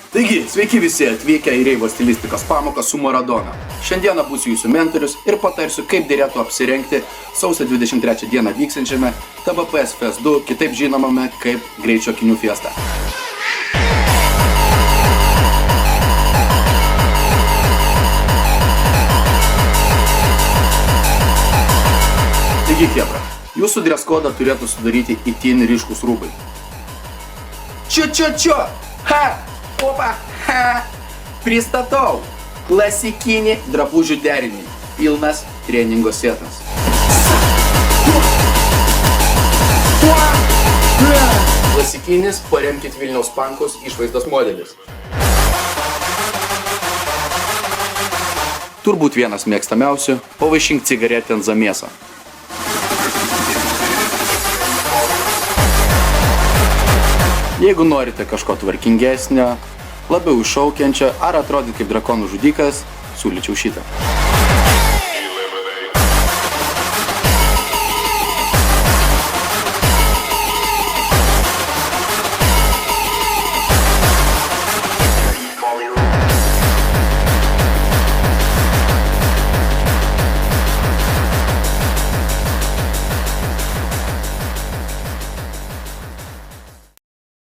Taigi, sveiki visi atvykę į reivo stilistikos pamoką su Maradona. Šiandieną būsiu jūsų mentorius ir patarsiu, kaip dėrėtų apsirengti sausio 23 dieną vyksiančiame TBPS Fest 2, kitaip žinomame kaip Greičio akinių fiesta. Taigi, chebra, jūsų dress kodą turėtų sudaryti itin ryškus rūbai. Čio! Ha! Opa! Ha! Pristatau klasikinį drabužių derinį. Pilnas treningo setas. Klasikinis paremkit Vilniaus pankus išvaizdos modelis. Turbūt vienas mėgstamiausių – pavaišink cigaretę ant zamėsą. Jeigu norite kažko tvarkingesnio, labiau iššaukiančio ar atrodyti kaip drakonų žudikas, siūlyčiau šitą.